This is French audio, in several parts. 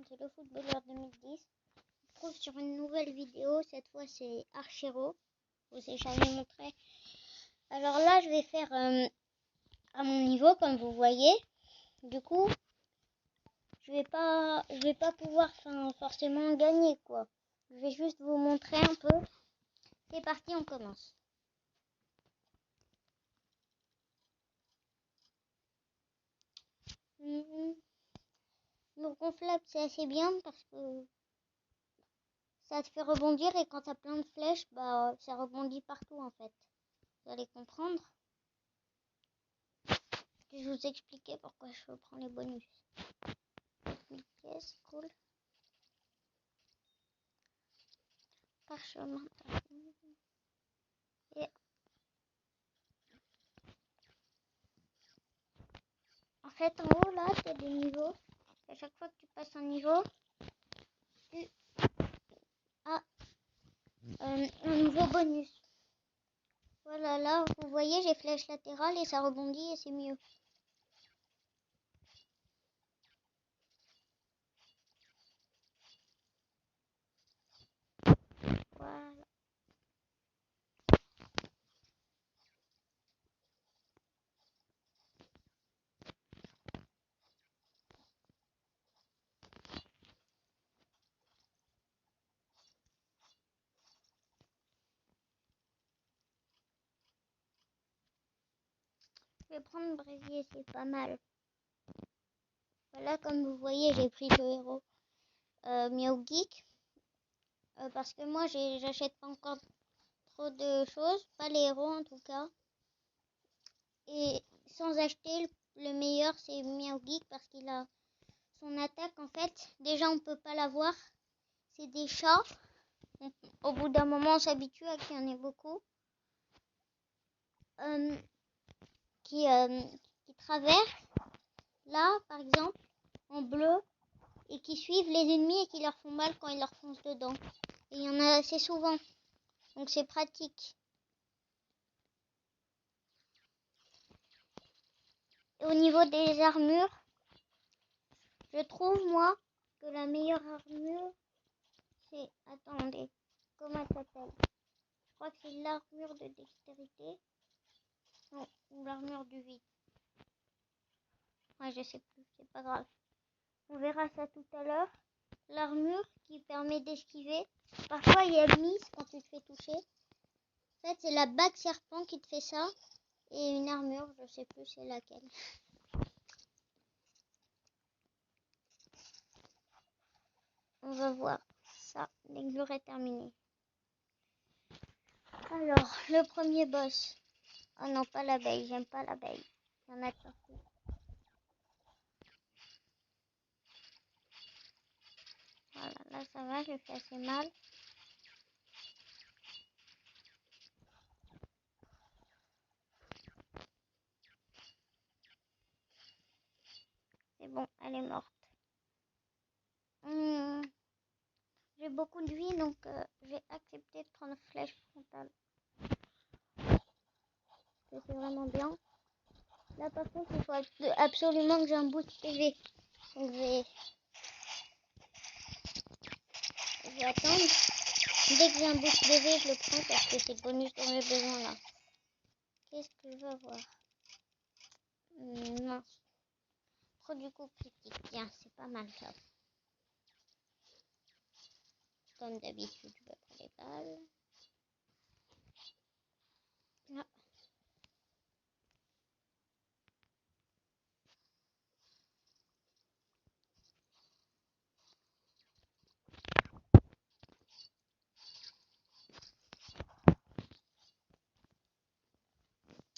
c'est le footballeur 2010. Je trouve sur une nouvelle vidéo, cette fois c'est Archero. Je vous ai jamais montré. Alors là, je vais faire à mon niveau, comme vous voyez. Du coup, je vais pas pouvoir forcément gagner, quoi. Je vais juste vous montrer un peu. C'est parti, on commence. Le gonflable, c'est assez bien parce que ça te fait rebondir et quand t'as plein de flèches, bah ça rebondit partout en fait. Vous allez comprendre. Je vais vous expliquer pourquoi je prends les bonus. 1000 pièces, cool. Parchemin. Et en fait, en haut là, tu as des niveaux. À chaque fois que tu passes un niveau, tu as un nouveau bonus. Voilà, là, vous voyez, j'ai flèche latérale et ça rebondit et c'est mieux. Voilà. Je vais prendre Brévier, c'est pas mal. Voilà, comme vous voyez, j'ai pris le héros Miao Geek. Parce que moi, j'achète pas encore trop de choses. Pas les héros en tout cas. Et sans acheter, le meilleur, c'est Miao Geek parce qu'il a son attaque. En fait, déjà, on peut pas l'avoir. C'est des chats. Au bout d'un moment, on s'habitue à qu'il y en ait beaucoup. Qui traversent. Là, par exemple, en bleu. Et qui suivent les ennemis et qui leur font mal quand ils leur foncent dedans. Et il y en a assez souvent. Donc c'est pratique. Et au niveau des armures, je trouve moi que la meilleure armure, c'est... Attendez, comment elle s'appelle? Je crois que c'est l'armure de dextérité. Non, ou l'armure du vide. Ouais, je sais plus, c'est pas grave. On verra ça tout à l'heure. L'armure qui permet d'esquiver. Parfois il y a miss quand tu te fais toucher. En fait, c'est la bague serpent qui te fait ça. Et une armure, je sais plus c'est laquelle. On va voir ça dès que j'aurai terminé. Alors, le premier boss. Oh non, pas l'abeille, j'aime pas l'abeille. Il y en a de partout. Voilà, là ça va, je fais assez mal. C'est bon, elle est morte. J'ai beaucoup de vie, donc j'ai accepté de prendre flèche frontale. C'est vraiment bien. Là par contre, il faut absolument que j'ai un boost PV. Donc je vais attendre. Dès que j'ai un boost PV, je le prends parce que c'est le bonus dont j'ai besoin là. Qu'est-ce que je vais voir? Mince. Trop du coup critique. Tiens, c'est pas mal ça. Comme d'habitude, je vais prendre les balles. Ah.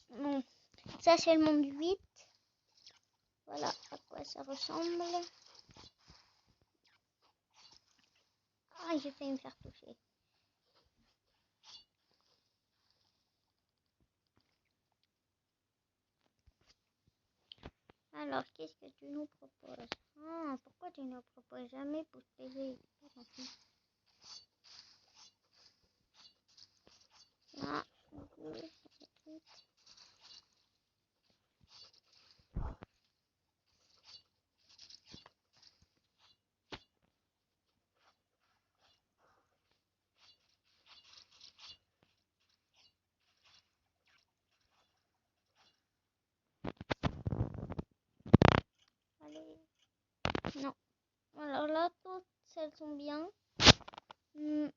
Bon, ça c'est le monde 8. Voilà à quoi ça ressemble. Ah, j'ai failli me faire toucher. Alors, qu'est-ce que tu nous proposes? Ah, pourquoi tu ne proposes jamais pour TV? Ah, Alors là, toutes elles sont bien. Je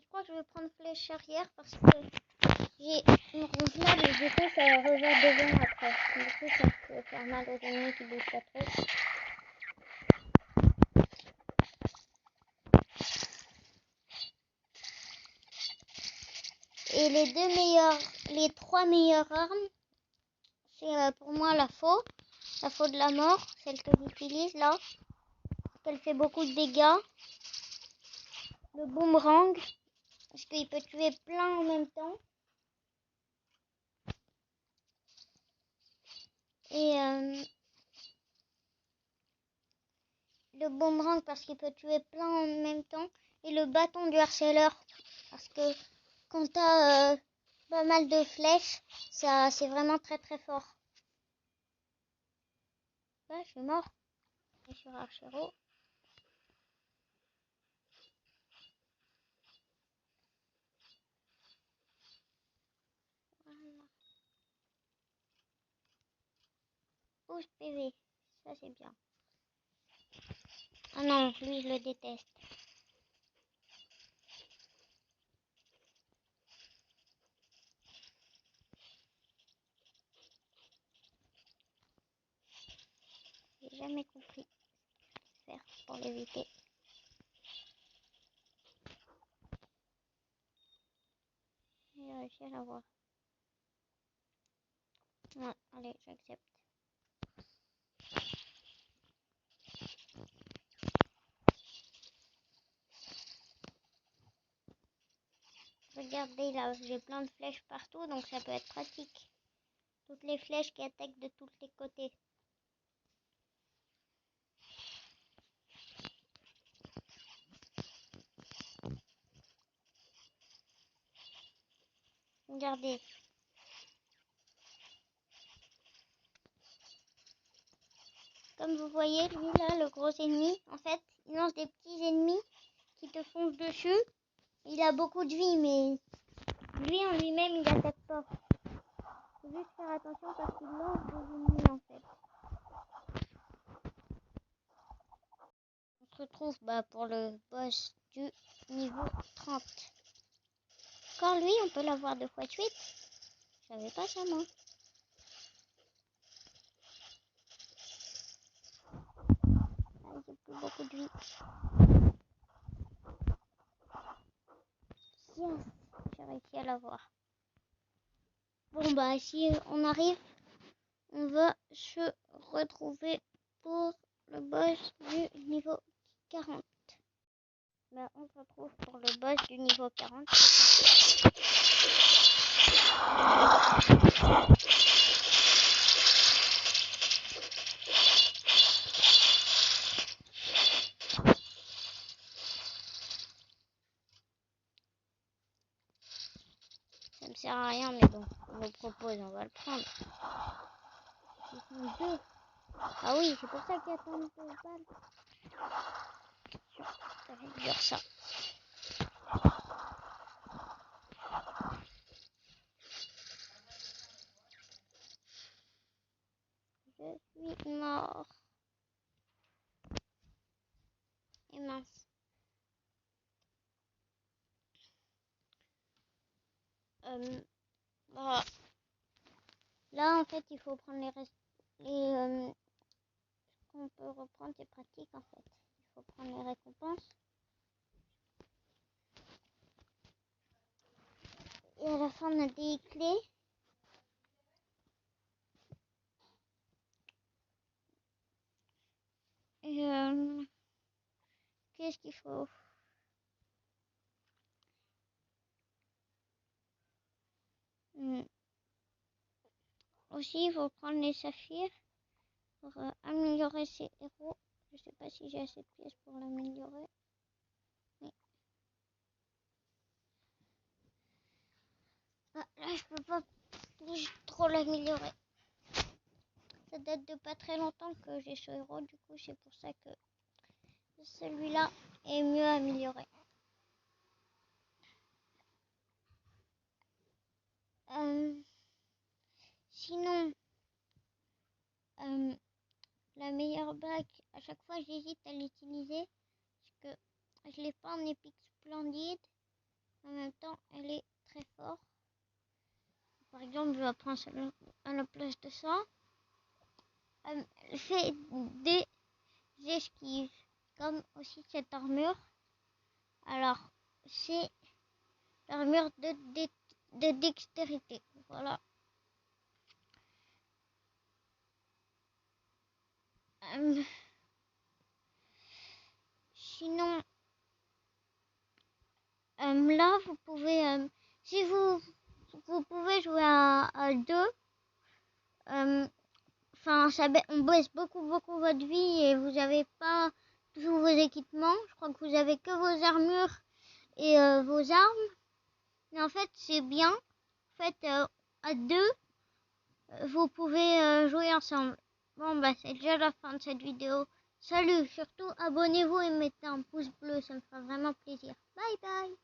crois que je vais prendre flèche arrière parce que j'ai une ronflable et du coup ça revient devant après. Du coup ça peut faire mal aux ennemis qui bougent pas trop. Et les trois meilleures armes, c'est pour moi la faux de la mort, celle que j'utilise là, parce qu'elle fait beaucoup de dégâts. Le boomerang, parce qu'il peut tuer plein en même temps. Et le boomerang parce qu'il peut tuer plein en même temps. Et le bâton du harceleur, parce que quand t'as pas mal de flèches, ça c'est vraiment très très fort. Ouais, je suis mort. Je suis Archero. Voilà. 12 PV, ça c'est bien. Ah non, lui je le déteste. J'ai jamais compris faire pour l'éviter. J'ai réussi à l'avoir. Ouais, allez, j'accepte. Regardez là, j'ai plein de flèches partout, donc ça peut être pratique. Toutes les flèches qui attaquent de tous les côtés. Regardez. Comme vous voyez, lui là, le gros ennemi, en fait, il lance des petits ennemis qui te foncent dessus. Il a beaucoup de vie, mais lui en lui-même, il attaque pas. Faut juste faire attention parce qu'il lance des ennemis en fait. On se retrouve pour le boss du niveau 30. Quand lui, on peut l'avoir 2 fois de suite. Je savais pas ça moi. Ah, j'ai plus beaucoup de vie. Yes, j'ai réussi à l'avoir. Bon si on arrive, on va se retrouver pour le boss du niveau 40. On se retrouve pour le boss du niveau 40. Ça me sert à rien, mais bon, on nous propose, on va le prendre. Ils sont 2. Ah oui, c'est pour ça qu'il y a tant de balles. Ça va être dur ça. Je suis mort. Et mince. Voilà. Là, en fait, il faut prendre les restes. Ce qu'on peut reprendre, c'est pratique en fait. Il faut prendre les récompenses. Et à la fin, on a des clés. Et qu'est-ce qu'il faut? Aussi, il faut prendre les saphirs pour améliorer ses héros. Je sais pas si j'ai assez de pièces pour l'améliorer. Mais... Ah, là, je peux pas trop l'améliorer. Ça date de pas très longtemps que j'ai ce héros. Du coup, c'est pour ça que celui-là est mieux amélioré. Sinon, la meilleure bague. À chaque fois, j'hésite à l'utiliser parce que je l'ai pas en épique splendide. En même temps, elle est très forte. Par exemple, je vais prendre celle à la place de ça. Elle fait des esquives, comme aussi cette armure. Alors, c'est l'armure de dextérité. Voilà. Sinon, là, vous pouvez, si vous pouvez jouer à deux. Enfin, on baisse beaucoup votre vie et vous n'avez pas tous vos équipements. Je crois que vous avez que vos armures et vos armes. Mais en fait, c'est bien. En fait, à deux, vous pouvez jouer ensemble. Bon, bah, c'est déjà la fin de cette vidéo. Salut, surtout abonnez-vous et mettez un pouce bleu, ça me fera vraiment plaisir. Bye bye.